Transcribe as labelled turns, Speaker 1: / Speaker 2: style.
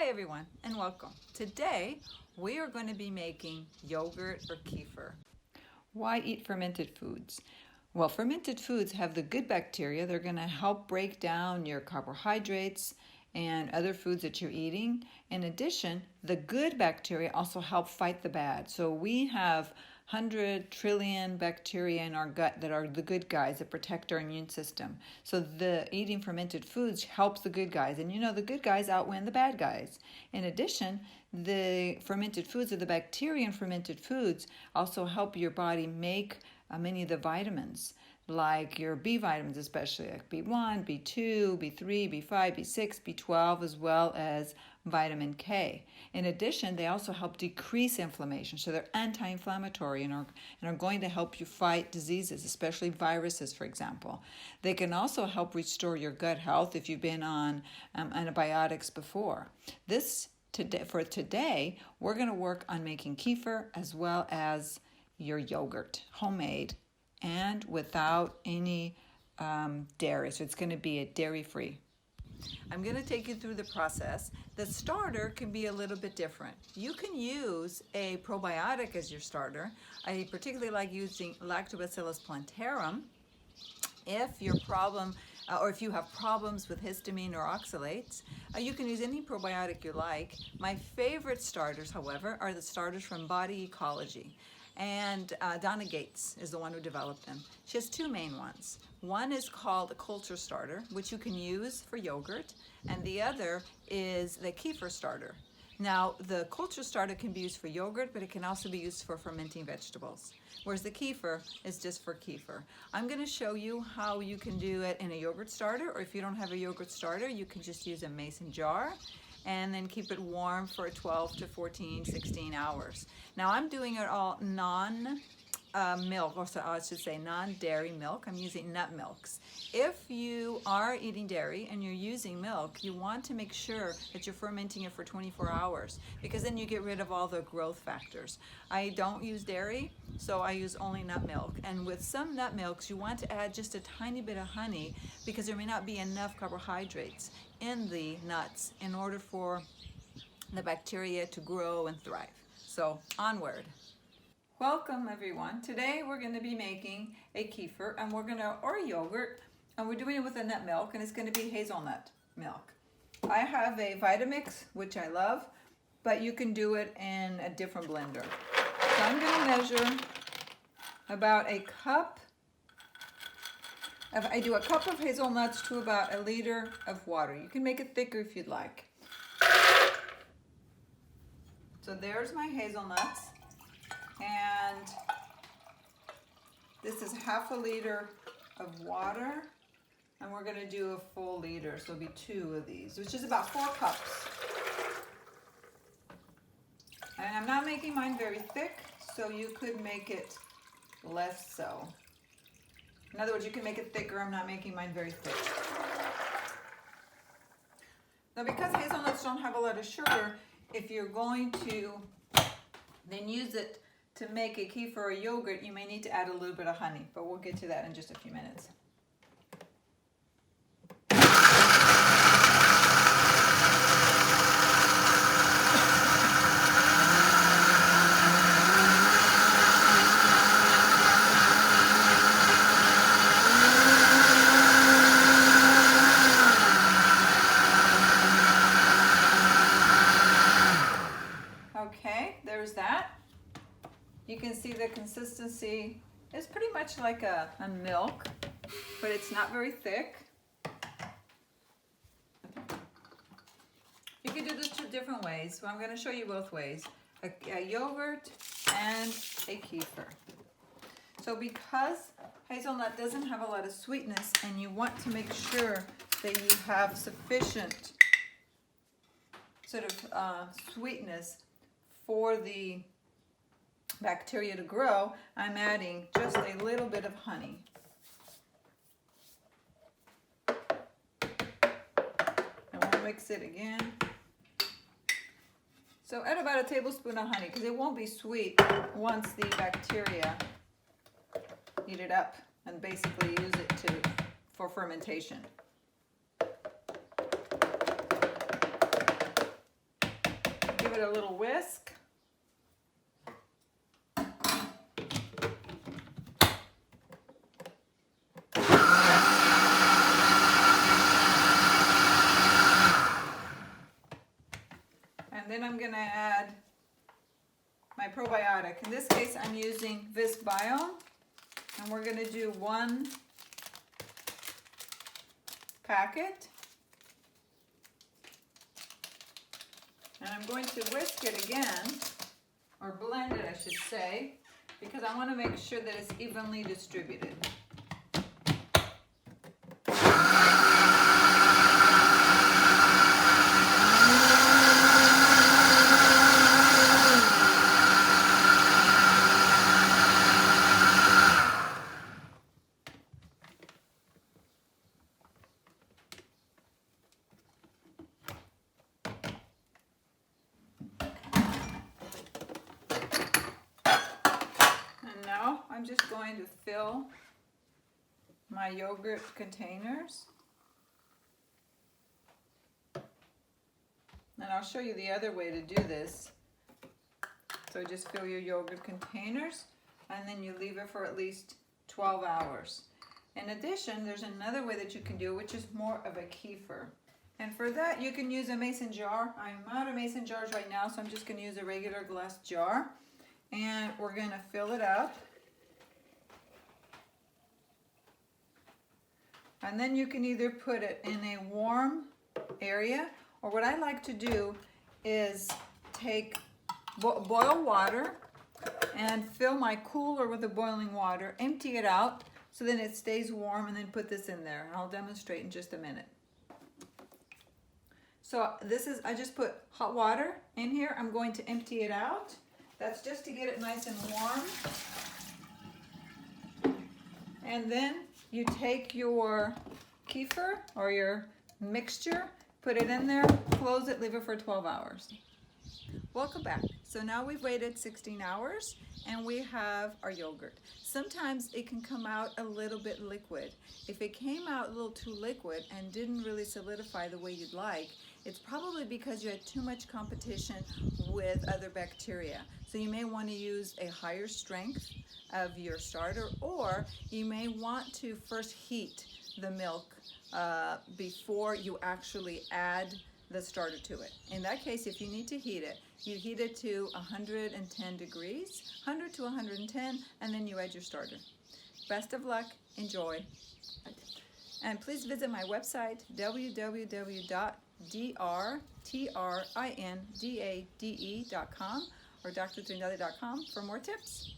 Speaker 1: Hi everyone and welcome. Today we are going to be making yogurt or kefir. Why eat fermented foods? Well, fermented foods have the good bacteria. They're going to help break down your carbohydrates and other foods that you're eating. In addition, the good bacteria also help fight the bad. So we have 100 trillion bacteria in our gut that are the good guys that protect our immune system. So the eating fermented foods helps the good guys. And you know, the good guys outwin the bad guys. In addition, the fermented foods or the bacteria in fermented foods also help your body make many of the vitamins, like your B vitamins, especially like B1, B2, B3, B5, B6, B12, as well as vitamin K. In addition, they also help decrease inflammation, so they're anti-inflammatory and are going to help you fight diseases, especially viruses, for example. They can also help restore your gut health if you've been on antibiotics before. For today, we're going to work on making kefir as well as your yogurt, homemade and without any dairy. So it's going to be a dairy-free. I'm going to take you through the process. The starter can be a little bit different. You can use a probiotic as your starter. I particularly like using Lactobacillus plantarum. If your problem or if you have problems with histamine or oxalates, you can use any probiotic you like. My favorite starters, however, are the starters from Body Ecology. And Donna Gates is the one who developed them. She has two main ones. One is called a culture starter, which you can use for yogurt, and the other is the kefir starter. Now, the culture starter can be used for yogurt, but it can also be used for fermenting vegetables, whereas the kefir is just for kefir. I'm going to show you how you can do it in a yogurt starter, or if you don't have a yogurt starter, you can just use a mason jar and then keep it warm for 12 to 14, 16 hours. Now I'm doing it all non-milk, or so I should say non-dairy milk. I'm using nut milks. If you are eating dairy and you're using milk, you want to make sure that you're fermenting it for 24 hours because then you get rid of all the growth factors. I don't use dairy, so I use only nut milk. And with some nut milks, you want to add just a tiny bit of honey because there may not be enough carbohydrates in the nuts in order for the bacteria to grow and thrive. So onward. Welcome everyone. Today we're going to be making a kefir or yogurt, and we're doing it with a nut milk, and it's going to be hazelnut milk. I have a Vitamix, which I love, but you can do it in a different blender. So I'm going to measure about a cup. I do a cup of hazelnuts to about a liter of water. You can make it thicker if you'd like. So there's my hazelnuts, and this is half a liter of water, and we're going to do a full liter, so it'll be 2 of these, which is about 4 cups. And I'm not making mine very thick, so you could make it less so. In other words, you can make it thicker. I'm not making mine very thick. Now, because hazelnuts don't have a lot of sugar, if you're going to then use it to make a kefir or yogurt, you may need to add a little bit of honey, but we'll get to that in just a few minutes. Okay, there's that. You can see the consistency is pretty much like a milk, but it's not very thick. You can do this 2 different ways. So I'm going to show you both ways, a yogurt and a kefir. So because hazelnut doesn't have a lot of sweetness, and you want to make sure that you have sufficient sort of sweetness for the bacteria to grow, I'm adding just a little bit of honey. And we'll mix it again. So add about a tablespoon of honey because it won't be sweet once the bacteria eat it up and basically use it for fermentation. it a little whisk. And then I'm going to add my probiotic. In this case, I'm using Visbiome, and we're going to do 1 packet. And I'm going to whisk it again, or blend it, I should say, because I want to make sure that it's evenly distributed. I'm just going to fill my yogurt containers. And I'll show you the other way to do this. So just fill your yogurt containers and then you leave it for at least 12 hours. In addition, there's another way that you can do it, which is more of a kefir. And for that, you can use a mason jar. I'm out of mason jars right now, so I'm just going to use a regular glass jar. And we're going to fill it up. And then you can either put it in a warm area, or what I like to do is take boil water and fill my cooler with the boiling water, empty it out so then it stays warm, and then put this in there. And I'll demonstrate in just a minute. So this is, I just put hot water in here. I'm going to empty it out. That's just to get it nice and warm. And then you take your kefir or your mixture, put it in there, close it, leave it for 12 hours. Welcome back. So now we've waited 16 hours and we have our yogurt. Sometimes it can come out a little bit liquid. If it came out a little too liquid and didn't really solidify the way you'd like, it's probably because you had too much competition with other bacteria. So you may want to use a higher strength of your starter, or you may want to first heat the milk before you actually add the starter to it. In that case, if you need to heat it, you heat it to 110 degrees, 100 to 110, and then you add your starter. Best of luck, enjoy. And please visit my website, www.drtrindade.com or drtrindade.com for more tips.